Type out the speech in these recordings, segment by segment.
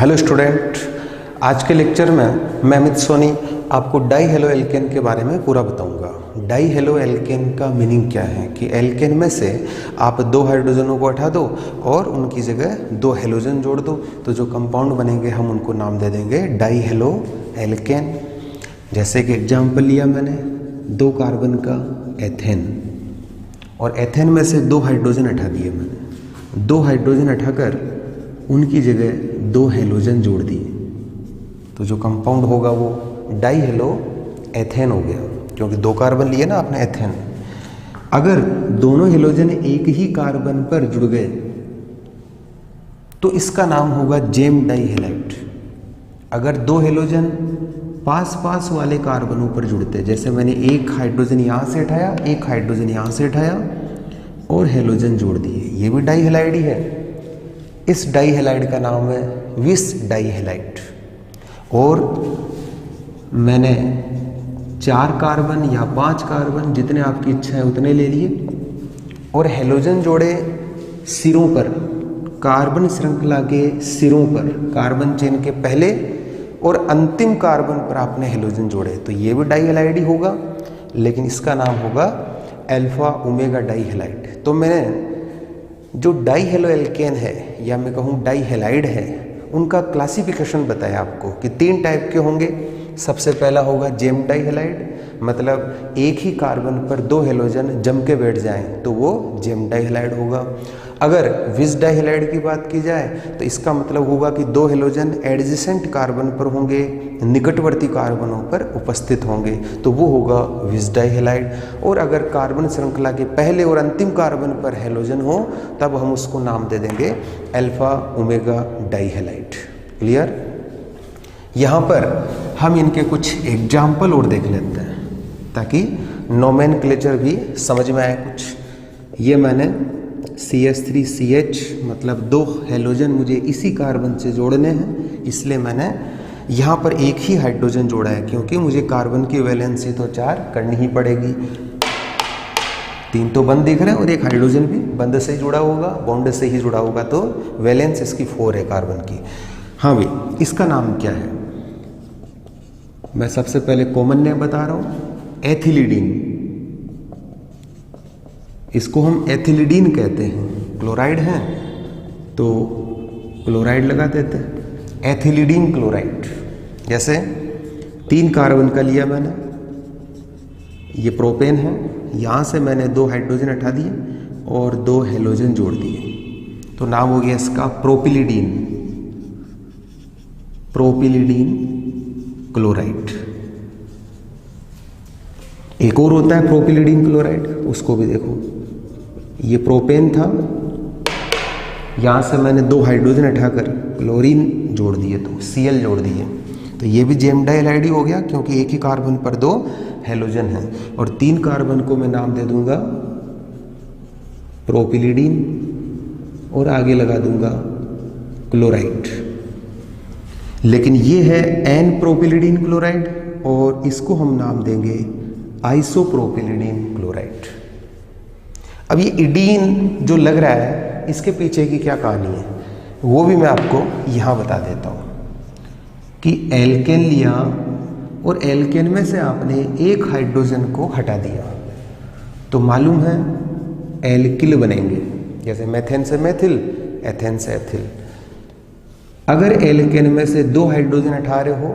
Hello student, आज के lecture में मैं अमित सोनी आपको डाई हेलो एल्केन के बारे में पूरा बताऊंगा। डाई हेलो एल्केन का मीनिंग क्या है कि एल्केन में से आप दो हाइड्रोजनों को हटा दो और उनकी जगह दो हेलोजन जोड़ दो, तो जो कंपाउंड बनेंगे हम उनको नाम दे देंगे डाई हेलो एल्केन। जैसे कि एग्जाम्पल लिया मैंने, दो कार्बन का एथेन, और एथेन में से दो हाइड्रोजन हटा दिए मैंने। दो हाइड्रोजन हटाकर उनकी जगह दो हेलोजन जोड़ दिए, तो जो कंपाउंड होगा वो डाई हेलो एथेन हो गया, क्योंकि दो कार्बन लिए ना आपने एथेन। अगर दोनों हेलोजन एक ही कार्बन पर जुड़ गए तो इसका नाम होगा जेम डाई हेलाइड। अगर दो हेलोजन पास पास वाले कार्बनों पर जुड़ते, जैसे मैंने एक हाइड्रोजन यहाँ से हटाया, एक हाइड्रोजन यहाँ से हटाया और हेलोजन जोड़ दिए, ये भी डाई हेलाइड ही है। इस डाई हेलाइड का नाम है विस डाई हेलाइड। और मैंने 4 कार्बन या 5 कार्बन, जितने आपकी इच्छा है उतने ले लिए, और हेलोजन जोड़े सिरों पर, कार्बन श्रृंखला के सिरों पर, कार्बन चेन के पहले और अंतिम कार्बन पर आपने हेलोजन जोड़े, तो ये भी डाई हेलाइड ही होगा, लेकिन इसका नाम होगा अल्फा ओमेगा डाई हेलाइड। तो मैंने जो डाई हेलो एल्केन है या मैं कहूँ डाई हेलाइड है, उनका क्लासिफिकेशन बताया आपको कि 3 टाइप के होंगे। सबसे पहला होगा जेम डाई हेलाइड, मतलब एक ही कार्बन पर दो हेलोजन जम के बैठ जाएं तो वो जेम डाई हेलाइड होगा। अगर विस डाई हेलाइड की बात की जाए तो इसका मतलब होगा कि दो हेलोजन एडजेसेंट कार्बन पर होंगे, निकटवर्ती कार्बनों पर उपस्थित होंगे, तो वो होगा विस डाई हेलाइड। और अगर कार्बन श्रृंखला के पहले और अंतिम कार्बन पर हेलोजन हो तब हम उसको नाम दे देंगे alpha omega die halide. Clear? यहाँ पर हम इनके कुछ एग्जाम्पल और देख लेते हैं ताकि नोमेनक्लेचर भी समझ में आए कुछ। ये मैंने CH3CH, मतलब दो हेलोजन मुझे इसी कार्बन से जोड़ने हैं, इसलिए मैंने यहाँ पर एक ही हाइड्रोजन जोड़ा है, क्योंकि मुझे कार्बन की वैलेंसी तो 4 करनी ही पड़ेगी। 3 तो बंद दिख रहे हैं और एक हाइड्रोजन भी बंद से ही जुड़ा होगा, बॉन्ड से ही जुड़ा होगा, तो वैलेंस इसकी 4 है कार्बन की। हाँ भाई, इसका नाम क्या है? मैं सबसे पहले कॉमन नेम बता रहा हूँ, एथिलीडीन। इसको हम एथिलीडीन कहते हैं। क्लोराइड है तो क्लोराइड लगा देते हैं, एथिलीडीन क्लोराइड। जैसे 3 कार्बन का लिया मैंने, ये प्रोपेन है, यहाँ से मैंने 2 हाइड्रोजन हटा दिए और 2 हेलोजन जोड़ दिए, तो नाम हो गया इसका प्रोपिलीडीन, प्रोपिलीडीन क्लोराइड। एक और होता है प्रोपिलीडीन क्लोराइड, उसको भी देखो। ये प्रोपेन था, यहाँ से मैंने 2 हाइड्रोजन हटाकर क्लोरीन जोड़ दिए, तो Cl जोड़ दिए, तो ये भी जेम डाई हेलाइड ही हो गया, क्योंकि एक ही कार्बन पर 2 हेलोजन हैं। और 3 कार्बन को मैं नाम दे दूंगा प्रोपिलीडीन और आगे लगा दूंगा क्लोराइड। लेकिन ये है एन प्रोपिलीडीन क्लोराइड और इसको हम नाम देंगे आइसोप्रोपिलीडीन क्लोराइड। अब ये इडीन जो लग रहा है, इसके पीछे की क्या कहानी है वो भी मैं आपको यहाँ बता देता हूँ कि एल्केन लिया और एल्केन में से आपने एक हाइड्रोजन को हटा दिया, तो मालूम है एल्किल बनेंगे। जैसे मेथेन से मेथिल, एथेन से एथिल। अगर एल्केन में से 2 हाइड्रोजन हटा रहे हो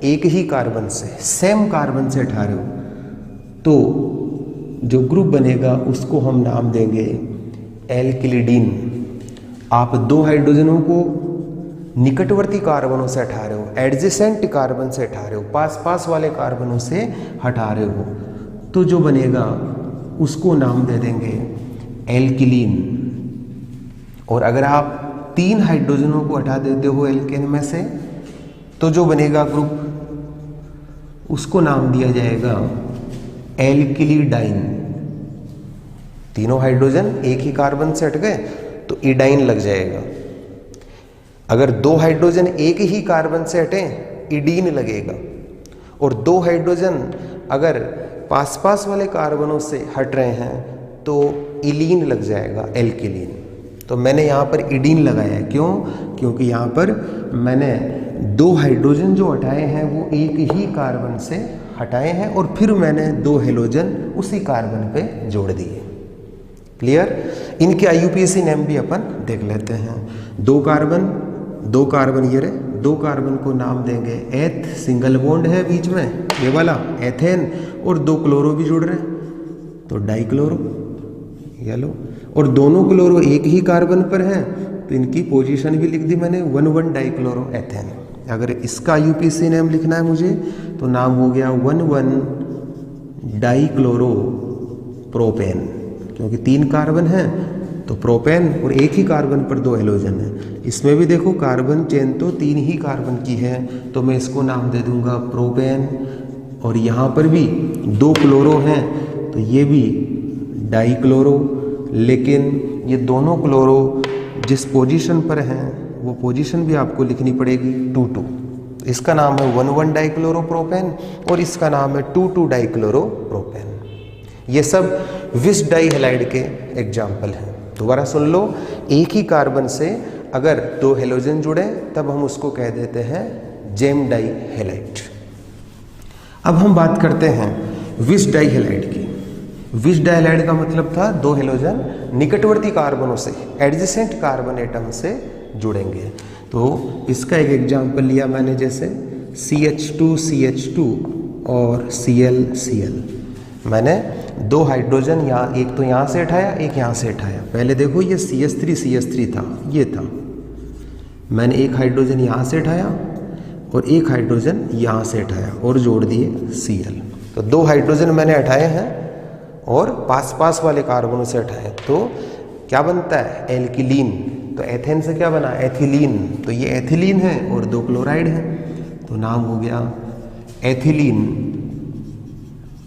एक ही कार्बन से, सेम कार्बन से हटा रहे हो, तो जो ग्रुप बनेगा उसको हम नाम देंगे एल्किलिडीन। आप 2 हाइड्रोजनों को निकटवर्ती कार्बनों से हटा रहे हो, एडजेसेंट कार्बन से हटा रहे हो, पास पास वाले कार्बनों से हटा रहे हो, तो जो बनेगा उसको नाम दे देंगे एल्किलीन। और अगर आप 3 हाइड्रोजनों को हटा देते हो एल्केन में से, तो जो बनेगा ग्रुप उसको नाम दिया जाएगा एल्किलीडाइन। तीनों हाइड्रोजन एक ही कार्बन से हट गए तो इडाइन लग जाएगा। अगर 2 हाइड्रोजन एक ही कार्बन से हटे, इडीन लगेगा। और 2 हाइड्रोजन अगर पास पास वाले कार्बनों से हट रहे हैं तो इलीन लग जाएगा, एल्किलीन। तो मैंने यहाँ पर इडीन लगाया है। क्यों? क्योंकि यहाँ पर मैंने 2 हाइड्रोजन जो हटाए हैं वो एक ही कार्बन से हटाए हैं और फिर मैंने 2 हेलोजन उसी कार्बन पे जोड़ दिए। क्लियर? इनके IUPAC नेम भी अपन देख लेते हैं। 2 कार्बन ये रहे, 2 कार्बन को नाम देंगे एथ, सिंगल बॉन्ड है बीच में ये वाला एथेन, और 2 क्लोरो भी जुड़ रहे हैं तो डाइक्लोरो, ये लो। और दोनों क्लोरो एक ही कार्बन पर हैं तो इनकी पोजीशन भी लिख दी मैंने 1,1 डाइक्लोरो एथेन। अगर इसका IUPAC नेम लिखना है मुझे तो नाम हो गया 1,1 डाइक्लोरो प्रोपेन, क्योंकि 3 कार्बन हैं तो प्रोपेन और एक ही कार्बन पर 2 हेलोजन है। इसमें भी देखो कार्बन चेन तो 3 ही कार्बन की है तो मैं इसको नाम दे दूंगा प्रोपेन, और यहाँ पर भी 2 क्लोरो हैं तो ये भी डाइक्लोरो, लेकिन ये दोनों क्लोरो जिस पोजीशन पर हैं वो पोजीशन भी आपको लिखनी पड़ेगी 2,2। इसका नाम है 1,1 डाइक्लोरो प्रोपेन और इसका नाम है 2,2 डाइक्लोरो प्रोपेन। ये सब विस डाई हैलाइड के एग्जाम्पल हैं। दोबारा सुन लो, एक ही कार्बन से अगर 2 हेलोजन जुड़े तब हम उसको कह देते हैं जेम डाई हैलाइड। अब हम बात करते हैं विस डाई हैलाइड की। विस डाई हैलाइड का मतलब था 2 हेलोजन निकटवर्ती कार्बनों से, एडजेसेंट कार्बन एटम से जुड़ेंगे। तो इसका एक एग्जाम्पल लिया मैंने, जैसे CH2 और Cl। मैंने 2 हाइड्रोजन यहाँ, एक तो यहाँ से उठाया एक यहाँ से उठाया। पहले देखो ये CH3 था, ये था। मैंने एक हाइड्रोजन यहाँ से उठाया और एक हाइड्रोजन यहाँ से उठाया और जोड़ दिए Cl। तो 2 हाइड्रोजन मैंने उठाए हैं और पास वाले कार्बनों से उठाए तो क्या बनता है? एल्किलीन। तो एथेन से क्या बना? एथिलीन। तो ये एथिलीन है और 2 क्लोराइड है तो नाम हो गया एथिलीन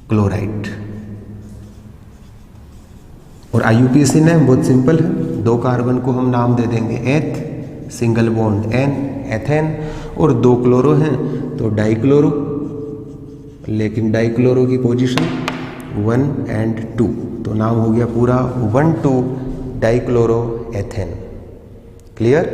क्लोराइड। और IUPAC नेम बहुत सिंपल है, 2 कार्बन को हम नाम दे देंगे एथ, सिंगल बॉन्ड एन, एथेन, और 2 क्लोरो हैं तो डाइक्लोरो, लेकिन डाइक्लोरो की पोजीशन 1 और 2 तो नाम हो गया पूरा 1,2 डाइक्लोरो एथेन। क्लियर?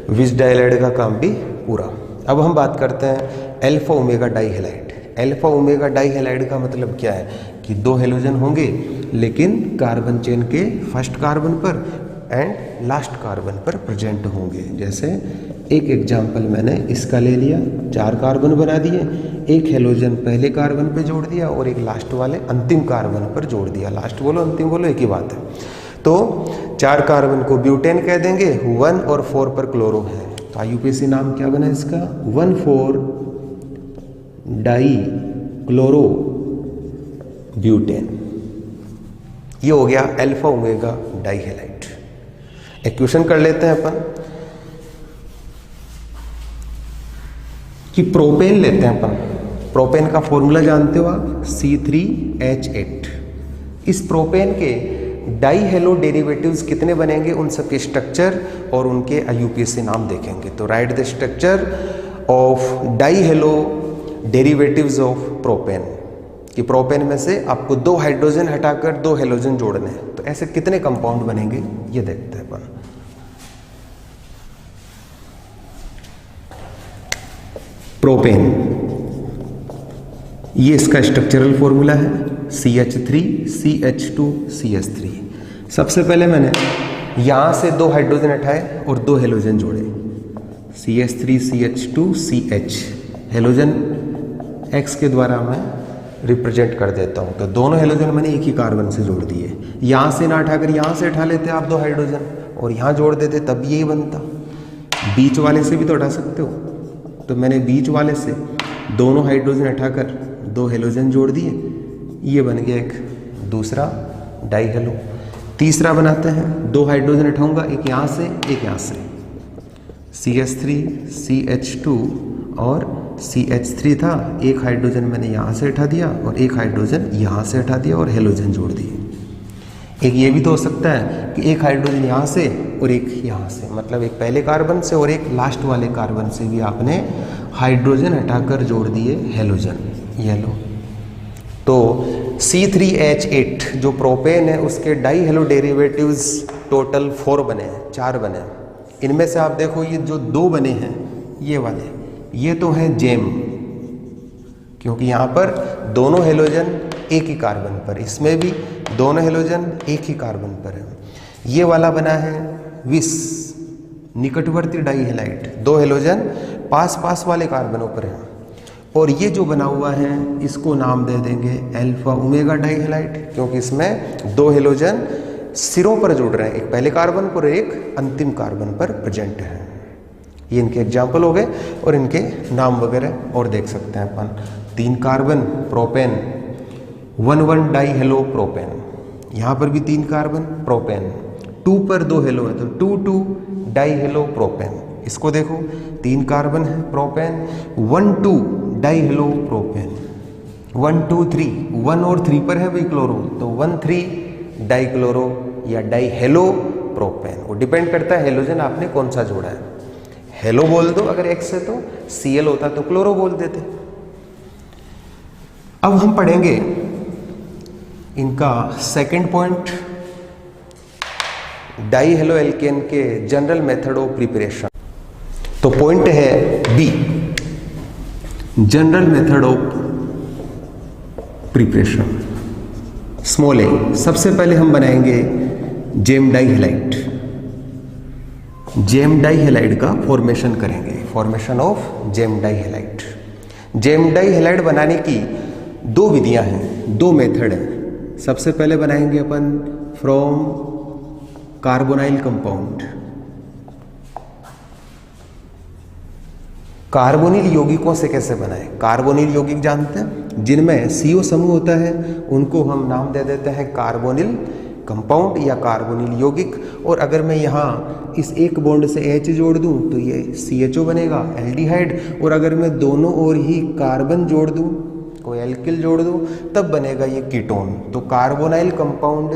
विस डाई हैलाइड का काम भी पूरा। अब हम बात करते हैं alpha omega die halide. Alpha omega die halide का मतलब क्या है कि 2 हेलोजन होंगे लेकिन कार्बन चेन के फर्स्ट कार्बन पर एंड लास्ट कार्बन पर प्रेजेंट होंगे। जैसे एक एग्जाम्पल मैंने इसका ले लिया, 4 कार्बन बना दिए, एक हेलोजन पहले कार्बन पे जोड़ दिया और एक लास्ट वाले अंतिम कार्बन पर जोड़ दिया। लास्ट बोलो अंतिम बोलो एक ही बात है। तो 4 कार्बन को ब्यूटेन कह देंगे, 1 और 4 पर क्लोरो है तो IUPAC नाम क्या बना इसका? 1,4 डाई क्लोरो ब्यूटेन। ये हो गया alpha omega die halide. Equation कर लेते हैं अपन कि प्रोपेन लेते हैं अपन। प्रोपेन का फॉर्मूला जानते हो आप, C3H8। इस प्रोपेन के डाई हेलो डेरिवेटिव्स कितने बनेंगे, उन सब के स्ट्रक्चर और उनके IUPAC नाम देखेंगे। तो right the structure of die hello derivatives of propane, कि प्रोपेन में से आपको 2 हाइड्रोजन हटाकर 2 हेलोजन जोड़ने हैं तो ऐसे कितने कंपाउंड बनेंगे ये देखते हैं अपन। प्रोपेन, ये इसका स्ट्रक्चरल फॉर्मूला है CH3 CH2 CH3। सबसे पहले मैंने यहां से 2 हाइड्रोजन हटाए और 2 हेलोजन जोड़े, CH3 CH2 CH। Halogen X के द्वारा मैं रिप्रेजेंट कर देता हूं। तो दोनों हेलोजन मैंने एक ही कार्बन से जोड़ दिए। यहां से ना उठाकर यहां से उठा लेते आप 2 हाइड्रोजन और यहां जोड़ देते तब यही बनता। बीच वाले से भी तो उठा सकते हो, तो मैंने बीच वाले से दोनों हाइड्रोजन हटाकर 2 हेलोजन जोड़ दिए, ये बन गया एक दूसरा डाई हेलो। तीसरा बनाते हैं, 2 हाइड्रोजन उठाऊंगा, एक यहाँ से एक यहाँ से, CH3 CH2 और CH3 था, एक हाइड्रोजन मैंने यहाँ से उठा दिया और एक हाइड्रोजन यहाँ से उठा दिया और हेलोजन जोड़ दिए। एक ये भी तो हो सकता है कि एक हाइड्रोजन यहाँ से और एक यहाँ से, मतलब एक पहले कार्बन से और एक लास्ट वाले कार्बन से भी आपने हाइड्रोजन हटाकर जोड़ दिए हेलोजन, ये लो। तो C3H8 जो प्रोपेन है उसके डाई हेलो डेरिवेटिव्स टोटल 4 बने हैं, 4 बने हैं। इनमें से आप देखो ये जो 2 बने हैं ये वाले, ये तो है जेम, क्योंकि यहाँ पर दोनों हेलोजन एक ही कार्बन पर, इसमें भी दोनों हेलोजन एक ही कार्बन पर है। ये वाला बना है विस, निकटवर्ती डाई हैलाइड, 2 हेलोजन पास पास वाले कार्बनों पर है। और ये जो बना हुआ है इसको नाम दे देंगे अल्फा ओमेगा डाई हैलाइड, क्योंकि इसमें 2 हेलोजन सिरों पर जुड़ रहे हैं, एक पहले कार्बन पर एक अंतिम कार्बन पर प्रेजेंट है। ये इनके एग्जाम्पल हो गए और इनके नाम वगैरह और देख सकते हैं अपन। 3 carbon propane, 1,1 die hello propane, यहाँ पर भी 3 कार्बन प्रोपेन, 2 पर 2 हेलो है तो 2,2 डाई हेलो प्रोपेन। इसको देखो 3 कार्बन है प्रोपेन, 1,2 डाई हेलो प्रोपेन, 1, 2, 3, 1 और 3 पर है भाई क्लोरो, तो 1,3 डाई क्लोरो या डाई हेलो प्रोपेन। वो डिपेंड करता है हेलोजन आपने कौन सा जोड़ा है। हेलो बोल दो अगर X है तो, Cl होता तो क्लोरो बोल देते। अब हम पढ़ेंगे इनका second point, dihaloalkane के जनरल मेथड ऑफ प्रिपरेशन। तो पॉइंट है B, general method of preparation. Small A, सबसे पहले हम बनाएंगे gem dihalide. Gem dihalide का फॉर्मेशन करेंगे, formation of gem dihalide. Gem dihalide बनाने की 2 विधियां हैं, 2 मेथड हैं। सबसे पहले बनाएंगे अपन फ्रॉम कार्बोनाइल कंपाउंड। कार्बोनिल यौगिकों से कैसे बनाएं? कार्बोनिल यौगिक जानते हैं, जिनमें CO समूह होता है, उनको हम नाम दे देते हैं कार्बोनिल कंपाउंड या कार्बोनिल यौगिक। और अगर मैं यहाँ इस एक बॉन्ड से H जोड़ दूं तो ये CHO बनेगा, एल्डिहाइड। और अगर मैं दोनों ओर ही कार्बन जोड़ दूं, कोई एल्किल जोड़ दूं, तब बनेगा ये कीटोन। तो कार्बोनाइल कंपाउंड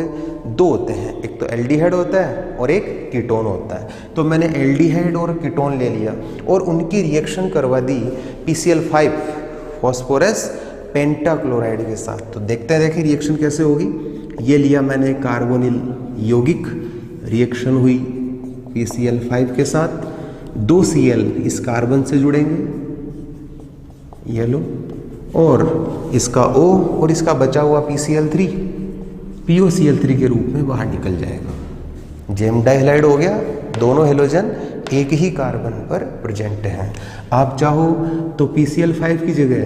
2 होते हैं, एक तो एल्डिहाइड होता है और एक कीटोन होता है। तो मैंने एल्डिहाइड और कीटोन ले लिया और उनकी रिएक्शन करवा दी PCl5 फॉस्फोरस पेंटाक्लोराइड के साथ। तो देखते हैं, देखिए रिएक्शन कैसे होगी। ये लिया मैंने कार्बोनिल यौगिक, रिएक्शन हुई PCl5 के साथ, 2 Cl इस कार्बन से जुड़ेंगे, ये लो, और इसका O और इसका बचा हुआ PCl3 POCl3 के रूप में बाहर निकल जाएगा। जेम डाई हैलाइड हो गया, दोनों हेलोजन एक ही कार्बन पर प्रेजेंट हैं। आप चाहो तो PCl5 की जगह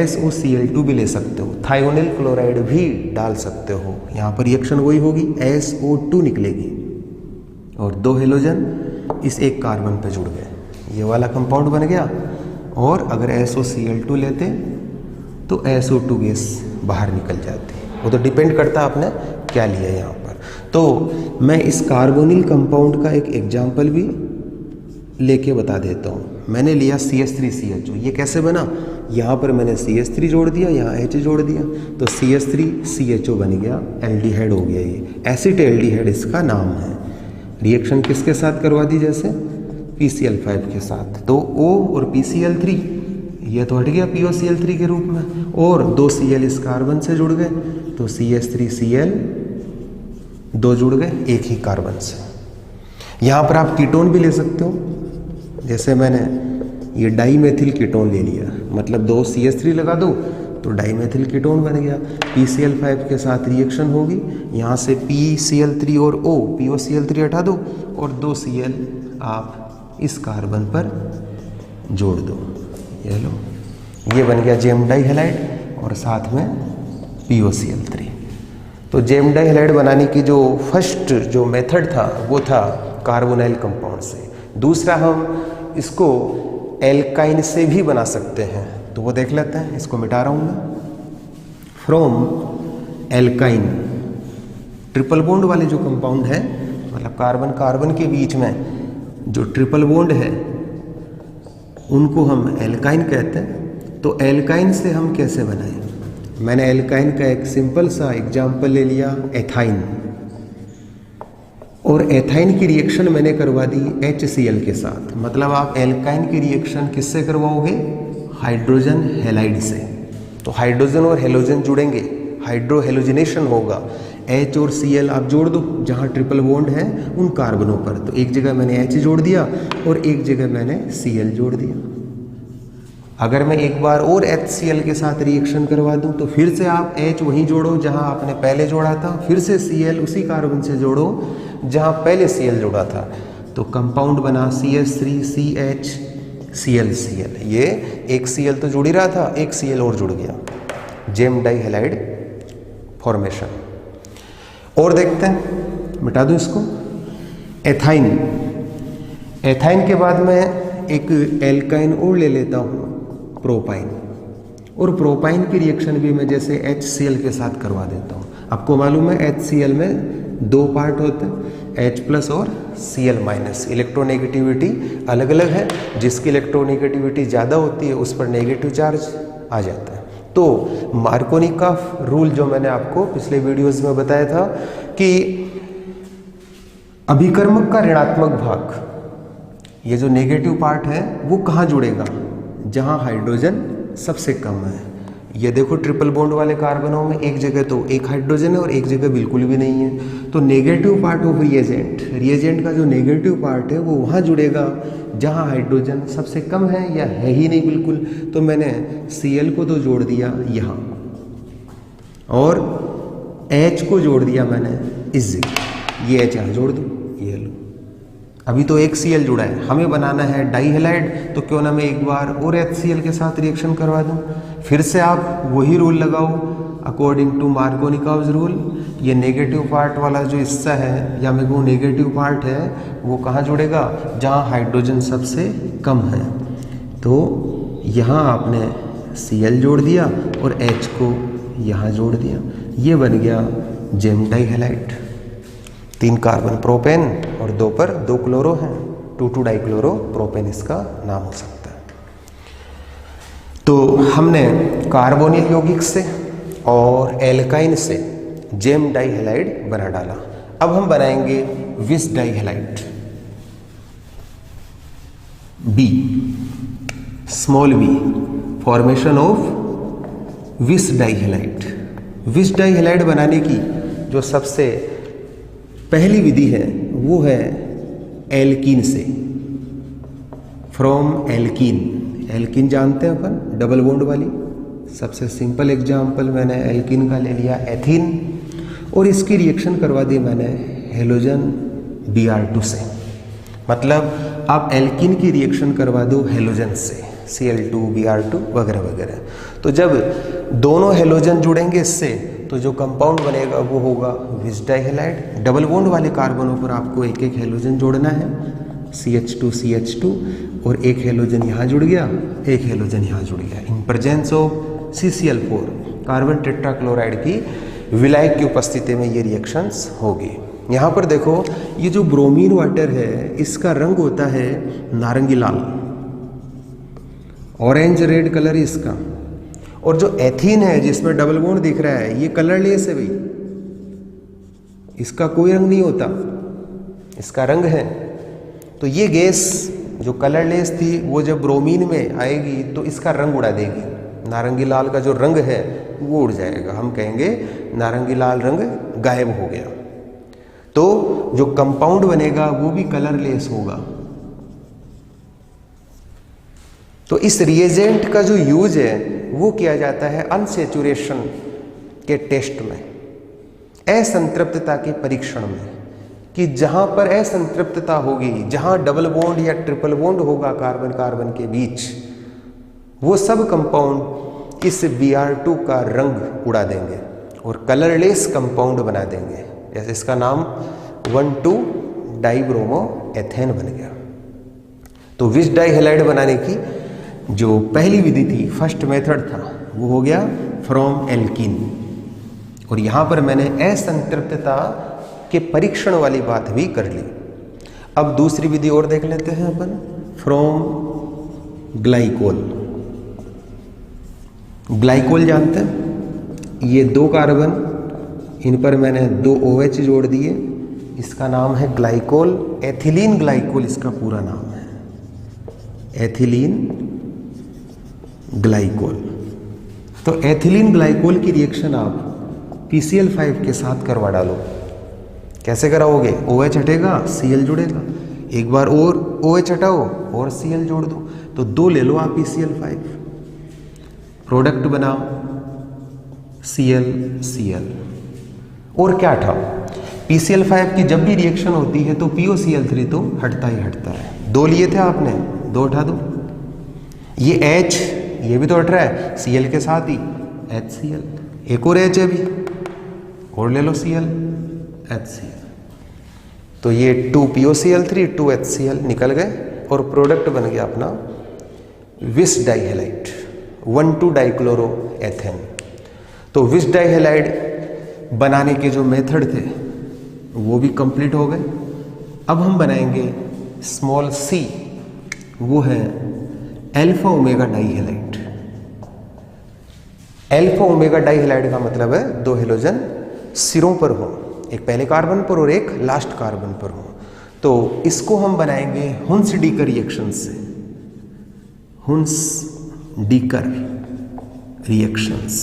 SOCl2 भी ले सकते हो, थायोनिल क्लोराइड भी डाल सकते हो। यहाँ पर रिएक्शन वही होगी, SO2 निकलेगी और 2 हेलोजन इस एक कार्बन पर जुड़ गए, ये वाला कंपाउंड बन गया। और अगर SOCl2 लेते तो SO2 गैस बाहर निकल जाती। वो तो डिपेंड करता है आपने क्या लिया है यहाँ पर। तो मैं इस कार्बोनिल कंपाउंड का एक एग्जाम्पल भी लेके बता देता हूँ। मैंने लिया CH3CHO। ये कैसे बना? यहाँ पर मैंने CH3 जोड़ दिया, यहाँ H जोड़ दिया, तो CH3CHO बन गया, एल्डिहाइड हो गया। ये एसिड एल्डिहाइड इसका नाम है। रिएक्शन किसके साथ करवा दी? जैसे PCl5 के साथ, तो O और PCl3 ये तो हट गया POCl3 के रूप में, और 2 Cl इस कार्बन से जुड़ गए, तो CH3Cl 2 जुड़ गए एक ही कार्बन से। यहाँ पर आप कीटोन भी ले सकते हो, जैसे मैंने ये डाईमेथिल कीटोन ले लिया, मतलब 2 CH3 लगा दो तो डाईमेथिल कीटोन बन गया। PCl5 के साथ रिएक्शन होगी, यहाँ से PCl3 और O POCl3 हटा दो और 2 Cl आप इस कार्बन पर जोड़ दो, ये लो, ये बन गया जेम डाई हैलाइड और साथ में POCl3। तो जेम डाई हैलाइड बनाने की जो फर्स्ट जो मेथड था वो था कार्बोनाइल कंपाउंड से। दूसरा हम इसको एल्काइन से भी बना सकते हैं, तो वो देख लेते हैं। इसको मिटा रहा हूँ मैं। फ्रॉम एल्काइन, ट्रिपल बॉन्ड वाले जो कंपाउंड है, मतलब कार्बन कार्बन के बीच में जो ट्रिपल बॉन्ड है उनको हम एल्काइन कहते हैं। तो एल्काइन से हम कैसे बनाएं? मैंने एल्काइन का एक सिंपल सा एग्जाम्पल ले लिया, एथाइन। और एथाइन की रिएक्शन मैंने करवा दी HCl के साथ। मतलब आप एल्काइन की रिएक्शन किससे करवाओगे? हाइड्रोजन हैलाइड से। तो हाइड्रोजन और हेलोजन जुड़ेंगे, हाइड्रोहेलोजिनेशन होगा, H और Cl आप जोड़ दो, जहाँ ट्रिपल बॉन्ड है उन कार्बनों पर। तो एक जगह मैंने H जोड़ दिया और एक जगह मैंने Cl जोड़ दिया। अगर मैं एक बार और HCl के साथ रिएक्शन करवा दूं तो फिर से आप H वहीं जोड़ो जहां आपने पहले जोड़ा था, फिर से Cl उसी कार्बन से जोड़ो जहां पहले Cl जोड़ा था। तो कंपाउंड बना CH3CH ये एक Cl तो जुड़ ही रहा था, एक Cl और जुड़ गया, जेम डाइहैलाइड फॉर्मेशन। और देखते हैं, मिटा दूं इसको। एथाइन, एथाइन के बाद मैं एक एल्काइन और ले लेता हूं, प्रोपाइन। और प्रोपाइन की रिएक्शन भी मैं जैसे HCl के साथ करवा देता हूँ। आपको मालूम है HCl में दो पार्ट होते हैं, H+ और Cl-। इलेक्ट्रोनेगेटिविटी अलग अलग है, जिसकी इलेक्ट्रोनेगेटिविटी ज़्यादा होती है उस पर नेगेटिव चार्ज आ जाता है। तो मार्कोनिकॉफ रूल जो मैंने आपको पिछले वीडियोस में बताया था कि अभिकर्मक का ऋणात्मक भाग, ये जो नेगेटिव पार्ट है वो कहाँ जुड़ेगा, जहां हाइड्रोजन सबसे कम है। ये देखो ट्रिपल बॉन्ड वाले कार्बनों में एक जगह तो एक हाइड्रोजन है और एक जगह बिल्कुल भी नहीं है। तो नेगेटिव पार्ट ऑफ रिएजेंट का जो नेगेटिव पार्ट है वो वहां जुड़ेगा जहां हाइड्रोजन सबसे कम है या है ही नहीं बिल्कुल। तो मैंने Cl को तो जोड़ दिया यहाँ और H को जोड़ दिया मैंने इस जगह, ये H यहाँ जोड़ दूँ, ये लो। अभी तो एक Cl जुड़ा है, हमें बनाना है डाइहैलाइड, तो क्यों ना मैं एक बार और HCl के साथ रिएक्शन करवा दूं। फिर से आप वही रूल लगाओ अकॉर्डिंग टू मार्कोनिकॉफ रूल। ये नेगेटिव पार्ट वाला जो हिस्सा है या मैं वो नेगेटिव पार्ट है वो कहाँ जुड़ेगा, जहाँ हाइड्रोजन सबसे कम है। तो यहाँ आपने Cl जोड़ दिया और H को यहाँ जोड़ दिया, ये बन गया जेम डाइहैलाइड। 3 कार्बन प्रोपेन और 2 पर 2 क्लोरो हैं, 2,2 डाइक्लोरो प्रोपेन इसका नाम हो सकता है। तो हमने कार्बोनिल यौगिक से और एल्काइन से जेम डाइहैलाइड बना डाला। अब हम बनाएंगे vic dihalide, B, small B, formation of vic dihalide. विस डाइहैलाइड बनाने की जो सबसे पहली विधि है वो है एल्कीन से, फ्रॉम एल्कीन। एल्कीन जानते हैं अपन, डबल बॉन्ड वाली। सबसे सिंपल एग्जाम्पल मैंने एल्कीन का ले लिया, एथीन, और इसकी रिएक्शन करवा दी मैंने हेलोजन Br2 से। मतलब आप एल्कीन की रिएक्शन करवा दो हेलोजन से, Cl2 Br2 वगैरह वगैरह। तो जब दोनों हेलोजन जुड़ेंगे इससे तो जो कंपाउंड बनेगा वो होगा विस डाइहैलाइड। डबल बॉन्ड वाले कार्बनों पर आपको एक एक हेलोजन जोड़ना है, CH2 और एक हेलोजन यहाँ जुड़ गया, एक हेलोजन यहाँ जुड़ गया। In presence of CCl4 carbon tetrachloride की विलायक की उपस्थिति में ये रिएक्शंस होगी। यहाँ पर देखो ये जो ब्रोमीन वाटर है इसका रंग होता है नारंगी लाल, ऑरेंज रेड कलर इसका। और जो एथीन है जिसमें डबल बॉन्ड दिख रहा है ये कलरलेस है भाई, इसका कोई रंग नहीं होता, इसका रंग है। तो ये गैस जो कलरलेस थी वो जब ब्रोमीन में आएगी तो इसका रंग उड़ा देगी, नारंगी लाल का जो रंग है वो उड़ जाएगा, हम कहेंगे नारंगी लाल रंग गायब हो गया। तो जो कंपाउंड बनेगा वो भी कलरलेस होगा। तो इस रिएजेंट का जो यूज है वो किया जाता है अनसेचुरेशन के टेस्ट में, असंतृप्तता के परीक्षण में, कि जहां पर असंतृप्तता होगी, जहां डबल बॉन्ड या ट्रिपल बॉन्ड होगा कार्बन कार्बन के बीच, वो सब कंपाउंड इस Br2 का रंग उड़ा देंगे और कलरलेस कंपाउंड बना देंगे। जैसे इसका नाम 1,2 डाइब्रोमो एथेन बन गया। तो विस डाइहैलाइड बनाने की जो पहली विधि थी, फर्स्ट मेथड था, वो हो गया फ्रॉम एल्कीन। और यहां पर मैंने असंतृप्तता के परीक्षण वाली बात भी कर ली। अब दूसरी विधि और देख लेते हैं अपन, फ्रॉम ग्लाइकोल। ग्लाइकोल जानते हैं, ये 2 कार्बन, इन पर मैंने 2 OH जोड़ दिए, इसका नाम है ग्लाइकोल, एथिलीन ग्लाइकोल इसका पूरा नाम है, एथिलीन ग्लाइकोल। तो एथिलीन ग्लाइकोल की रिएक्शन आप PCl5 के साथ करवा डालो। कैसे कराओगे? OH हटेगा, Cl जुड़ेगा, एक बार और OH हटाओ और Cl जोड़ दो, तो 2 ले लो आप PCl5, प्रोडक्ट बनाओ Cl और क्या हटाओ? PCl5 की जब भी रिएक्शन होती है तो PoCl3 तो हटता ही हटता है। 2 लिए थे आपने, 2 हटा दो। ये H ये भी तो हट रहा है Cl के साथ ही, HCl, एक और H है भी, और ले लो Cl, HCl, तो ये 2PoCl3 2HCl निकल गए और प्रोडक्ट बन गया अपना विस डाइहेलाइड 1,2-डाइक्लोरोएथेन। तो विस डाइहेलाइड बनाने के जो मेथड थे वो भी कंप्लीट हो गए। अब हम बनाएंगे स्मॉल c, वो है alpha omega dihalide. Alpha omega dihalide का मतलब है 2 हेलोजन सिरों पर हो, एक पहले कार्बन पर और एक लास्ट कार्बन पर हो। तो इसको हम बनाएंगे हुन्स-डीकर रिएक्शन से, हुन्स-डीकर रिएक्शंस,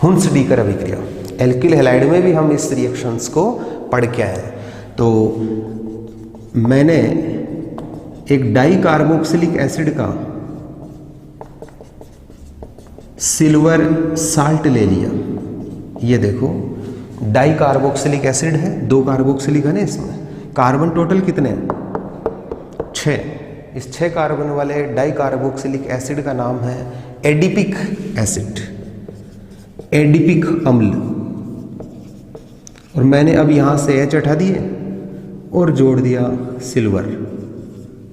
हुन्स-डीकर अभिक्रिया। एल्किल हैलाइड में भी हम इस रिएक्शंस को पढ़ के आए हैं। तो मैंने एक डाई कार्बोक्सिलिक एसिड का सिल्वर साल्ट ले लिया। ये देखो डाई कार्बोक्सिलिक एसिड है, 2 कार्बोक्सिलिक है ना इसमें, कार्बन टोटल कितने हैं? 6। इस 6 कार्बन वाले डाई कार्बोक्सिलिक एसिड का नाम है एडिपिक एसिड, एडिपिक अम्ल। और मैंने अब यहां से H हटा दिए और जोड़ दिया सिल्वर,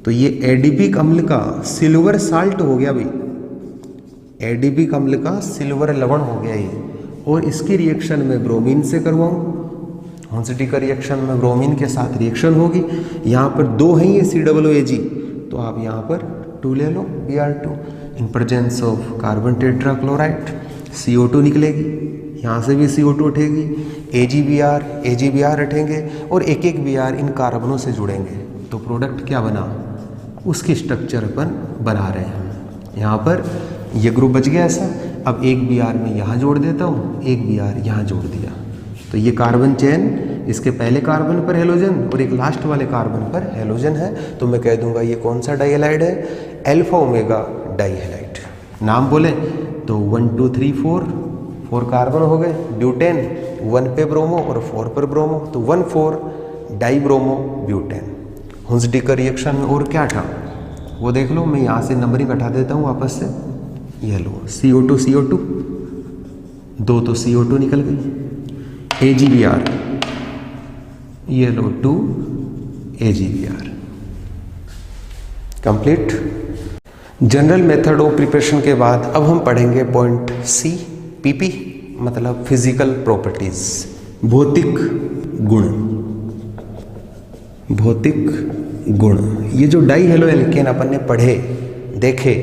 तो ये एडिपिक अम्ल का सिल्वर साल्ट हो गया भाई, एडिपिक अम्ल का सिल्वर लवण हो गया ये। और इसकी रिएक्शन में ब्रोमीन से करवाऊँ, हुन्स-डीकर रिएक्शन में ब्रोमीन के साथ रिएक्शन होगी। यहाँ पर 2 हैं ये COOAG, तो आप यहाँ पर 2 ले लो, Br2 in presence of carbon tetrachloride, CO2 निकलेगी, यहाँ से भी CO2 उठेगी, AgBr हटेंगे और एक एक Br इन कार्बनों से जुड़ेंगे। तो प्रोडक्ट क्या बना? उसकी स्ट्रक्चर अपन बना रहे हैं। यहाँ पर ये ग्रुप बच गया ऐसा। अब एक Br में यहाँ जोड़ देता हूँ, एक Br यहाँ जोड़ दिया, तो ये कार्बन चेन, इसके पहले कार्बन पर हेलोजन और एक लास्ट वाले कार्बन पर हेलोजन है। तो मैं कह दूंगा ये कौन सा डाइहेलाइड है? Alpha omega dihalide. नाम बोले तो 1 2 3 4 कार्बन हो गए, ब्यूटेन 1 पे ब्रोमो और 4 पर ब्रोमो, तो 1,4 डाइब्रोमो ब्यूटेन। हुन्स-डीकर रिएक्शन में और क्या था वो देख लो। मैं यहाँ से नंबरिंग हटा देता हूँ वापस से। ये लो CO2 CO2, 2 तो CO2 निकल गई, AgBr, ये लो 2 AgBr। Complete. General method of preparation के बाद अब हम पढ़ेंगे पॉइंट C, PP मतलब फिजिकल प्रॉपर्टीज, भौतिक गुण। भौतिक गुण, ये जो डाई हेलो एल्केन अपन ने पढ़े देखे,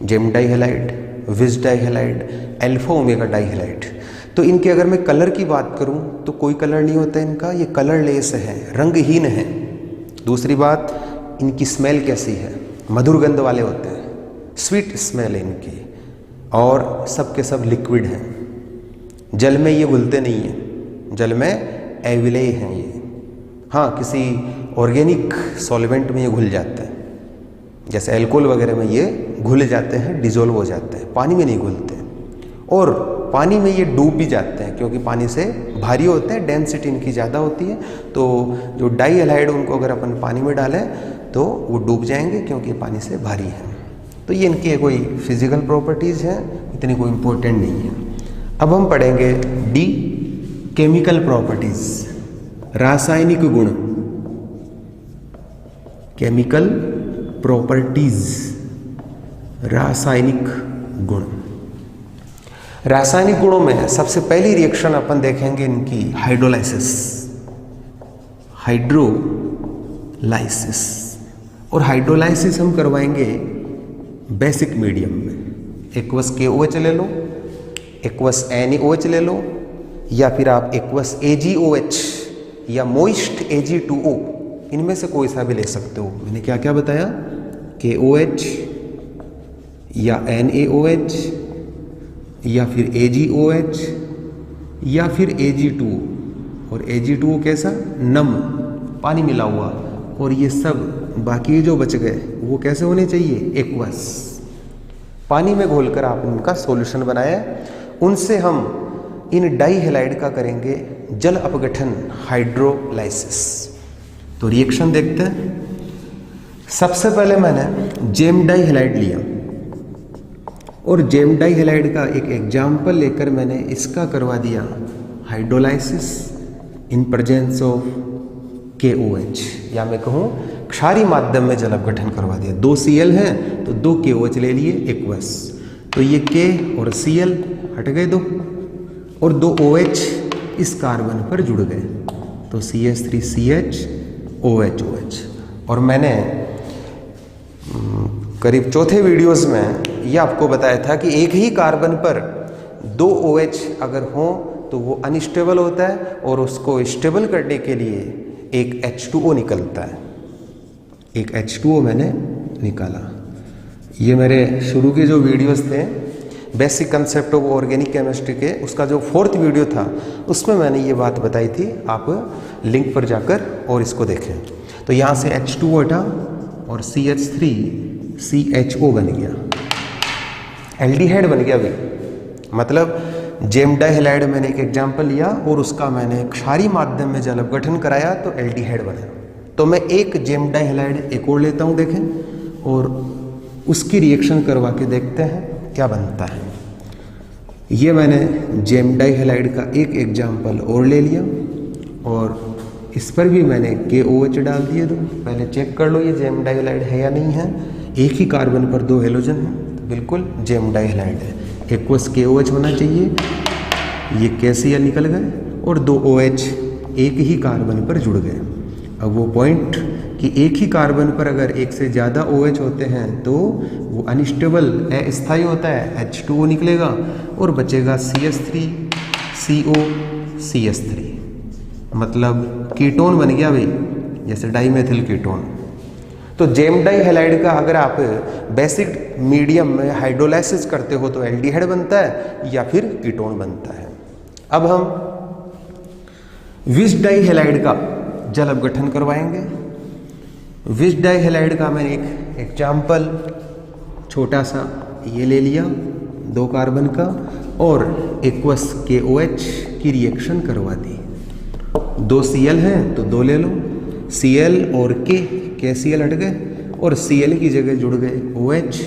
जेम डाइहेलाइड, विस डाइहेलाइड, अल्फा ओमेगा डाइहेलाइड, तो इनके अगर मैं कलर की बात करूं तो कोई कलर नहीं होता इनका, ये कलरलेस है, रंगहीन है। दूसरी बात, इनकी स्मेल कैसी है? मधुर गंध वाले होते हैं, स्वीट स्मेल है इनकी, और सब के सब लिक्विड हैं, जल में ये घुलते नहीं हैं, जल में एविलेय हैं ये। हाँ, किसी ऑर्गेनिक सॉल्वेंट में ये घुल जाते हैं, जैसे अल्कोहल वगैरह में ये घुल जाते हैं, डिजोल्व हो जाते हैं, पानी में नहीं घुलते। और पानी में ये डूब भी जाते हैं क्योंकि पानी से भारी होते हैं, डेंसिटी इनकी ज़्यादा होती है। तो जो डाइहेलाइड उनको अगर अपन पानी में डालें तो वो डूब जाएंगे क्योंकि पानी से भारी है। तो ये इनकी कोई फिजिकल प्रॉपर्टीज़ हैं, इतनी कोई इम्पोर्टेंट नहीं है। अब हम पढ़ेंगे D, केमिकल प्रॉपर्टीज, रासायनिक गुण। केमिकल प्रॉपर्टीज, रासायनिक गुण। रासायनिक गुणों में सबसे पहली रिएक्शन अपन देखेंगे इनकी हाइड्रोलाइसिस, हाइड्रोलाइसिस। और हाइड्रोलाइसिस हम करवाएंगे बेसिक मीडियम में। एक्वस KOH ले लो, एक्वस NaOH ले लो, या फिर आप एक्वस AgOH या मोइस्ट Ag2O, इनमें से कोई सा भी ले सकते हो। मैंने क्या क्या बताया? KOH या NaOH या फिर AgOH या फिर Ag2, और Ag2 कैसा, नम, पानी मिला हुआ, और ये सब बाकी जो बच गए वो कैसे होने चाहिए, एक्वस, पानी में घोलकर आपने इनका सॉल्यूशन बनाया। उनसे हम इन डाई हैलाइड का करेंगे जल अपघटन, हाइड्रोलाइसिस। तो रिएक्शन देखते हैं। सबसे पहले मैंने जेम डाई हैलाइड लिया, और जेम डाई हैलाइड का एक एग्जाम्पल लेकर मैंने इसका करवा दिया hydrolysis in presence of KOH, या मैं कहूँ क्षारीय माध्यम में जल अपघटन करवा दिया। 2 Cl हैं तो 2 KOH ले लिए, एक्वस। तो ये K और Cl हट गए 2, और 2 OH इस कार्बन पर जुड़ गए, तो CH3CH OH। और मैंने करीब चौथे वीडियोस में ये आपको बताया था कि एक ही कार्बन पर 2 OH अगर हों तो वो अनस्टेबल होता है, और उसको स्टेबल करने के लिए एक H2O निकलता है। एक H2O मैंने निकाला। ये मेरे शुरू के जो वीडियोस थे basic concept of organic chemistry के, उसका जो 4th वीडियो था उसमें मैंने ये बात बताई थी, आप लिंक पर जाकर और इसको देखें। तो यहाँ से H2O हटा और CH3CHO बन गया, एल्डिहाइड बन गया भाई। मतलब जेम डाई हैलाइड मैंने एक एग्जाम्पल लिया और उसका मैंने क्षारीय माध्यम में जल अपघटन कराया तो एल्डिहाइड बना। तो मैं एक जेम डाई हैलाइड एक और लेता हूँ, देखें, और उसकी रिएक्शन करवा के देखते हैं क्या बनता है। ये मैंने जेम डाई हैलाइड का एक एग्जाम्पल और ले लिया, और इस पर भी मैंने KOH डाल दिए 2। पहले चेक कर लो ये जेम डाई हैलाइड है या नहीं है। एक ही कार्बन पर 2 हेलोजन है, तो बिल्कुल जेम डाई हैलाइड है। एक्वस KOH होना चाहिए, ये KCl निकल गए, और 2 OH एक ही कार्बन पर जुड़ गए। अब वो पॉइंट कि एक ही कार्बन पर अगर एक से ज़्यादा OH होते हैं तो वो अनस्टेबल, अस्थायी होता है, H2O निकलेगा, और बचेगा CH3CO CH3, मतलब कीटोन बन गया भाई, जैसे डाईमेथिल कीटोन। तो जेम डाई हैलाइड का अगर आप बेसिक मीडियम में हाइड्रोलाइसिस करते हो तो एल्डिहाइड बनता है या फिर कीटोन बनता है। अब हम विश डाई हैलाइड का जल अपघटन करवाएंगे। विश डाई हैलाइड का मैंने एक एग्जाम्पल छोटा सा ये ले लिया 2 कार्बन का, और एक्वस KOH की रिएक्शन करवा दी। 2 Cl हैं तो 2 ले लो, Cl और KCl हट गए, और Cl की जगह जुड़ गए OH,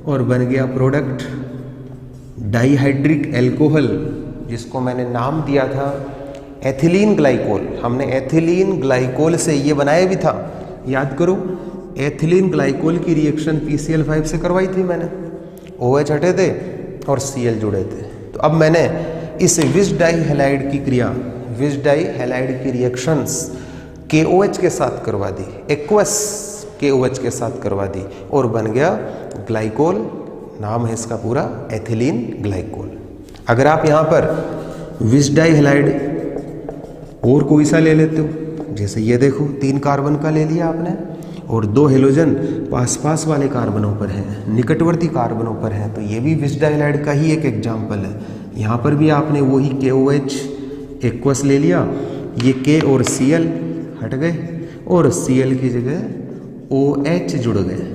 और बन गया प्रोडक्ट डाईहाइड्रिक एल्कोहल, जिसको मैंने नाम दिया था एथिलीन ग्लाइकोल। हमने एथिलीन ग्लाइकोल से ये बनाया भी था, याद करो। एथिलीन ग्लाइकोल की रिएक्शन PCl5 से करवाई थी मैंने, OH हटे थे और Cl जुड़े थे। तो अब मैंने इस विश डाई हैलाइड की क्रिया, विश डाई हैलाइड की रिएक्शंस KOH के साथ करवा दी, एक्वस KOH के साथ करवा दी, और बन गया ग्लाइकोल। नाम है इसका पूरा एथिलीन ग्लाइकोल। अगर आप यहाँ पर विश डाई हैलाइड और कोई सा ले लेते हो, जैसे ये देखो 3 कार्बन का ले लिया आपने, और 2 हेलोजन पास वाले कार्बनों पर हैं, निकटवर्ती कार्बनों पर हैं, तो ये भी विश डाई हैलाइड का ही एक एग्जाम्पल है। यहाँ पर भी आपने वही KOH एक्वस ले लिया, ये K और Cl हट गए, और Cl की जगह OH जुड़ गए।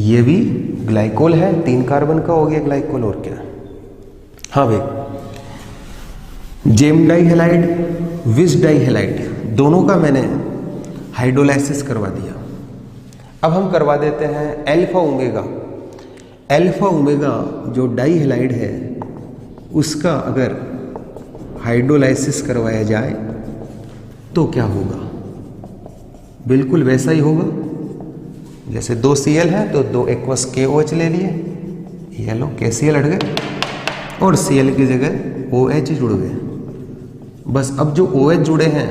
ये भी ग्लाइकोल है, 3 कार्बन का हो गया ग्लाइकोल, और क्या। हाँ भाई, gem dihalide, vic dihalide, दोनों का मैंने हाइड्रोलाइसिस करवा दिया। अब हम करवा देते हैं अल्फा ओमेगा। अल्फा ओमेगा जो डाई हैलाइड है उसका अगर हाइड्रोलाइसिस करवाया जाए तो क्या होगा, बिल्कुल वैसा ही होगा। जैसे 2 Cl है तो 2 एक्वस KOH ले लिए, ये लो KCl हट गए, और Cl की जगह OH जुड़ गए। बस अब जो OH जुड़े हैं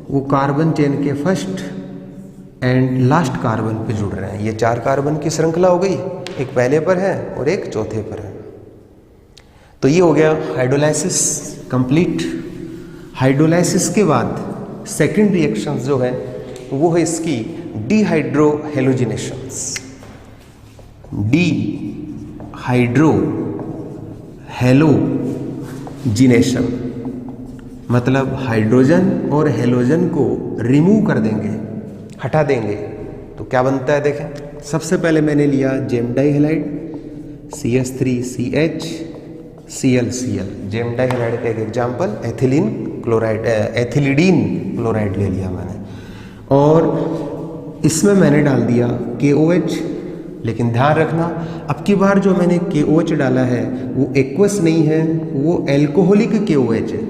वो कार्बन चेन के फर्स्ट एंड लास्ट कार्बन पे जुड़ रहे हैं। ये 4 कार्बन की श्रृंखला हो गई, एक पहले पर है और एक चौथे पर है। तो ये हो गया हाइड्रोलाइसिस कंप्लीट। हाइड्रोलाइसिस के बाद सेकंड रिएक्शन जो है वो है इसकी डिहाइड्रो हेलोजिनेशंस। डिहाइड्रो हेलोजिनेशन, मतलब हाइड्रोजन और हेलोजन को रिमूव कर देंगे, हटा देंगे। तो क्या बनता है देखें, सबसे पहले मैंने लिया जेम डाइहैलाइड CH3CH ClCl, जेम डाइहैलाइड का एक एग्जाम्पल एथिलीन क्लोराइड, एथिलीडीन क्लोराइड ले लिया मैंने, और इसमें मैंने डाल दिया KOH। लेकिन ध्यान रखना, अब की बार जो मैंने KOH डाला है वो एक्वस नहीं है, वो एल्कोहलिक KOH है,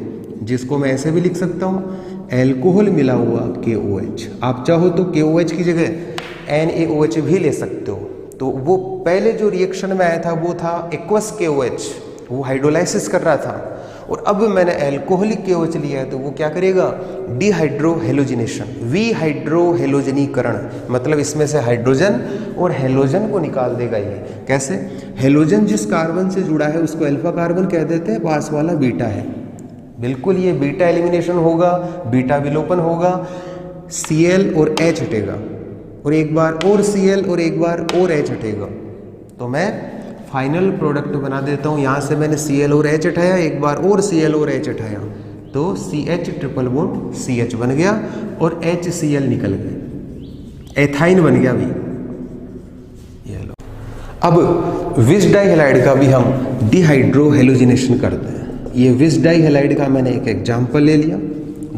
जिसको मैं ऐसे भी लिख सकता हूँ एल्कोहल मिला हुआ KOH। आप चाहो तो KOH की जगह NaOH भी ले सकते हो। तो वो पहले जो रिएक्शन में आया था वो था एक्वस KOH, वो हाइड्रोलाइसिस कर रहा था, और अब मैंने एल्कोहलिक KOH लिया है तो वो क्या करेगा, डिहाइड्रोहेलोजिनेशन, विहाइड्रोहेलोजनीकरण, मतलब इसमें से हाइड्रोजन और हेलोजन को निकाल देगा। ये कैसे, हेलोजन जिस कार्बन से जुड़ा है उसको अल्फा कार्बन कह देते हैं, पास वाला बीटा है, बिल्कुल ये बीटा एलिमिनेशन होगा, बीटा विलोपन होगा, Cl और H हटेगा, और एक बार और Cl और एक बार और H हटेगा। तो मैं फाइनल प्रोडक्ट बना देता हूँ, यहाँ से मैंने Cl और H हटाया, एक बार और Cl और H हटाया, तो CH ट्रिपल बॉन्ड CH बन गया और HCl निकल गया, एथाइन बन गया भी। ये लो, अब विस डाइहैलाइड का भी हम डिहाइड्रोहेलोजिनेशन करते हैं। ये विस डाइहैलाइड का मैंने एक एग्जाम्पल ले लिया,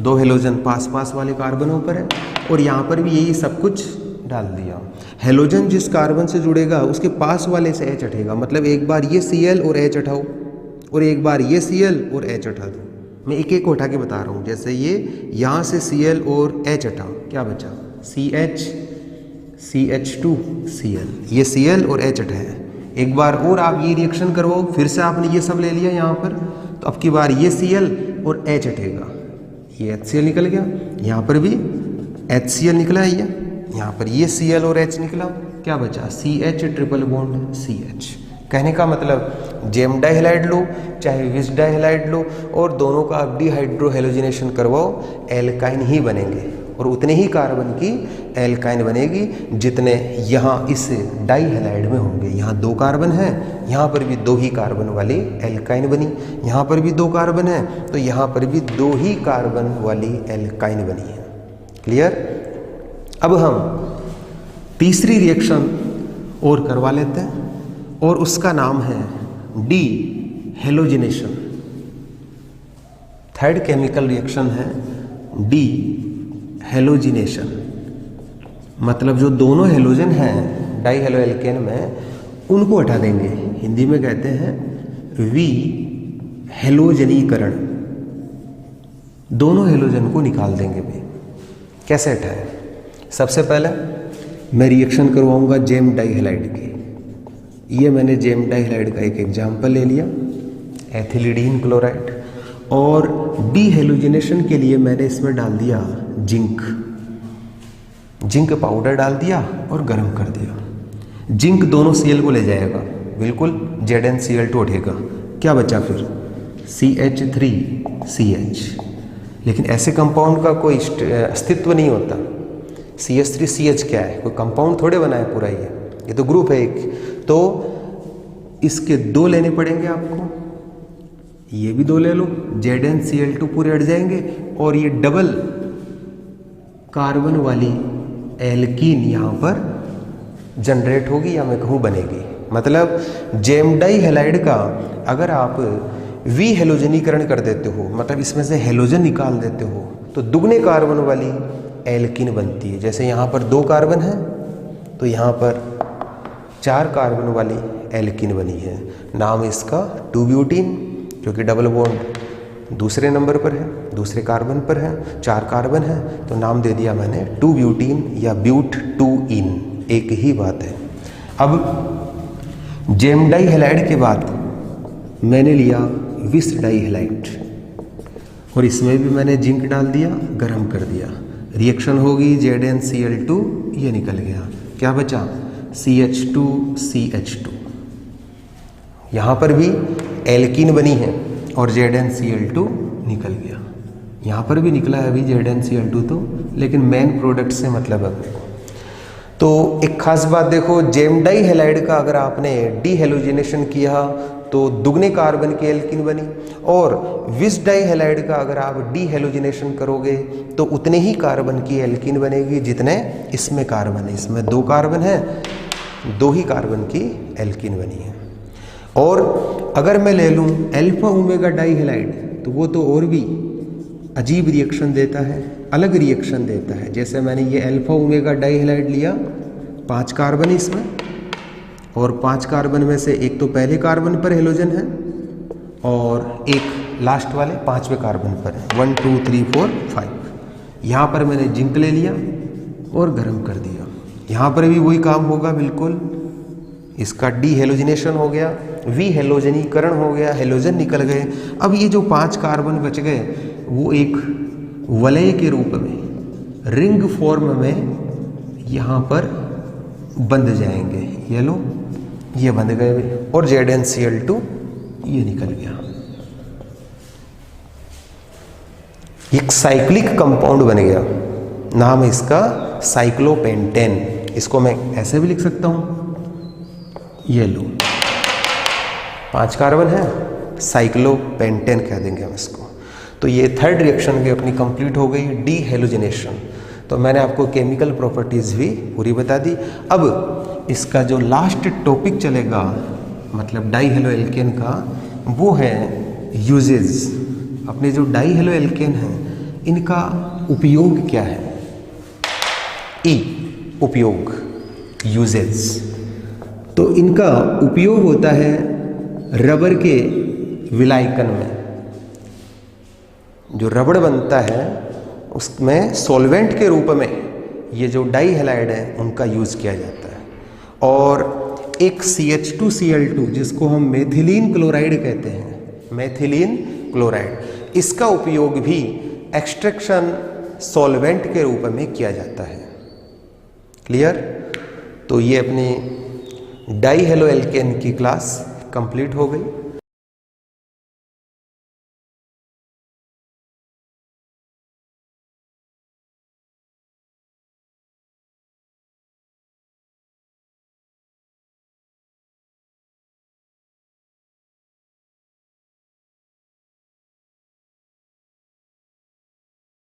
2 हेलोजन पास पास वाले कार्बनों पर है, और यहाँ पर भी यही सब कुछ डाल दिया। हेलोजन जिस कार्बन से जुड़ेगा उसके पास वाले से H हटेगा, मतलब एक बार ये Cl और H हटाओ और एक बार ये Cl और H हटा दो। मैं एक एक को हटा के बता रहा हूँ, जैसे ये यहाँ से Cl और H हटाओ, क्या बचा CH CH2Cl, ये Cl और H हटाया। एक बार और आप ये रिएक्शन करवाओ, फिर से आपने ये सब ले लिया यहाँ पर, तो अब की बार ये Cl और H हटेगा, ये HCl निकल गया, यहाँ पर भी HCl निकला है, ये यहाँ पर ये Cl और H निकला, क्या बचा CH ट्रिपल बॉन्ड CH। कहने का मतलब जेम डाइहैलाइड लो चाहे विस डाइहैलाइड लो, और दोनों का आप डिहाइड्रोहेलोजिनेशन करवाओ, एल्काइन ही बनेंगे, और उतने ही कार्बन की एल्काइन बनेगी जितने यहाँ इस डाइहैलाइड में होंगे। यहाँ 2 कार्बन हैं, यहाँ पर भी 2 ही कार्बन वाली एल्काइन बनी, यहाँ पर भी 2 कार्बन है तो यहाँ पर भी 2 ही कार्बन वाली एल्काइन बनी है। क्लियर। अब हम तीसरी रिएक्शन और करवा लेते हैं, और उसका नाम है D halogenation. Third chemical reaction है डी हेलोजिनेशन, मतलब जो दोनों हेलोजन हैं डाइहेलो एल्केन में उनको हटा देंगे, हिंदी में कहते हैं वी हेलोजनीकरण, दोनों हेलोजन को निकाल देंगे भी। कैसे हटाएं? सबसे पहले मैं रिएक्शन करवाऊंगा जेम डाइहैलाइड की। ये मैंने जेम डाइहैलाइड का एक एग्जाम्पल ले लिया, एथिलीडीन क्लोराइड, और डी हेलोजिनेशन के लिए मैंने इसमें डाल दिया जिंक, जिंक पाउडर डाल दिया और गर्म कर दिया। जिंक दोनों Cl को ले जाएगा, बिल्कुल ZnCl2 उठेगा, क्या बचा फिर CH3CH। लेकिन ऐसे कंपाउंड का कोई अस्तित्व नहीं होता। CH3CH क्या है, कोई कंपाउंड थोड़े बना है पूरा, ये तो ग्रुप है एक, तो इसके 2 लेने पड़ेंगे आपको, ये भी 2 ले लो, ZnCl2 पूरे हट जाएंगे, और ये डबल कार्बन वाली एल्कीन यहाँ पर जनरेट होगी, या मैं कहूँ बनेगी। मतलब जेम डाइहैलाइड का अगर आप वी हेलोजनीकरण कर देते हो, मतलब इसमें से हेलोजन निकाल देते हो, तो दुगने कार्बन वाली एल्कीन बनती है। जैसे यहाँ पर 2 कार्बन है तो यहाँ पर 4 कार्बन वाली एल्कीन बनी है। नाम इसका 2-ब्यूटीन, क्योंकि डबल बॉन्ड दूसरे नंबर पर है, दूसरे कार्बन पर है, 4 कार्बन है, तो नाम दे दिया मैंने 2-ब्यूटीन या ब्यूट-2-इन, एक ही बात है। अब जेम डाइहैलाइड के बाद मैंने लिया विस डाइहैलाइड, और इसमें भी मैंने जिंक डाल दिया, गरम कर दिया, रिएक्शन होगी ZnCl2, ये निकल गया, क्या बचा CH2CH2। यहाँ पर भी एल्कीन बनी है और ZnCl2 निकल गया, यहाँ पर भी निकला है अभी ZnCl2, तो लेकिन मेन प्रोडक्ट से मतलब है। तो एक खास बात देखो, जेम डाइहैलाइड का अगर आपने डी हेलोजिनेशन किया तो दुगने कार्बन की एल्कीन बनी। और विस डाई हैलाइड का अगर आप डी हेलोजिनेशन करोगे तो उतने ही कार्बन की एल्कीन बनेगी जितने इसमें कार्बन है। इसमें 2 कार्बन है, 2 ही कार्बन की एल्कीन बनी है। और अगर मैं ले लूँ अल्फा ओमेगा डाई हैलाइड तो वो तो और भी अजीब रिएक्शन देता है, अलग रिएक्शन देता है। जैसे मैंने ये अल्फा ओमेगा डाई हैलाइड लिया, 5 कार्बन है इसमें, और 5 कार्बन में से एक तो पहले कार्बन पर हेलोजन है और एक लास्ट वाले 5वें कार्बन पर है। 1 2 3 4 5। यहाँ पर मैंने जिंक ले लिया और गर्म कर दिया। यहाँ पर भी वही काम होगा बिल्कुल। इसका डी हेलोजिनेशन हो गया, वी हेलोजनीकरण हो गया, हेलोजन निकल गए। अब ये जो 5 कार्बन बच गए वो एक वलय के रूप में रिंग फॉर्म में यहाँ पर बंध जाएंगे। ये लो, ये बंध गए और ZnCl2 ये निकल गया। एक साइक्लिक कंपाउंड बन गया, नाम है इसका साइक्लोपेंटेन। इसको मैं ऐसे भी लिख सकता हूं, ये लो 5 कार्बन है, साइक्लोपेंटेन कह देंगे हम इसको। तो ये थर्ड रिएक्शन भी अपनी कंप्लीट हो गई, डी हेलोजिनेशन। तो मैंने आपको केमिकल प्रॉपर्टीज भी पूरी बता दी। अब इसका जो लास्ट टॉपिक चलेगा मतलब डाई हेलो एल्केन का, वो है यूजेस। अपने जो डाई हेलो एल्केन हैं इनका उपयोग क्या है। उपयोग, यूजेस। तो इनका उपयोग होता है रबर के विलायकन में। जो रबड़ बनता है उसमें सॉल्वेंट के रूप में ये जो डाई हैलाइड है उनका यूज़ किया जाता है। और एक CH2Cl2 जिसको हम मेथिलीन क्लोराइड कहते हैं, मेथिलीन क्लोराइड, इसका उपयोग भी एक्सट्रैक्शन सॉल्वेंट के रूप में किया जाता है। क्लियर। तो ये अपनी डाई हेलो एल्केन की क्लास कंप्लीट हो गई।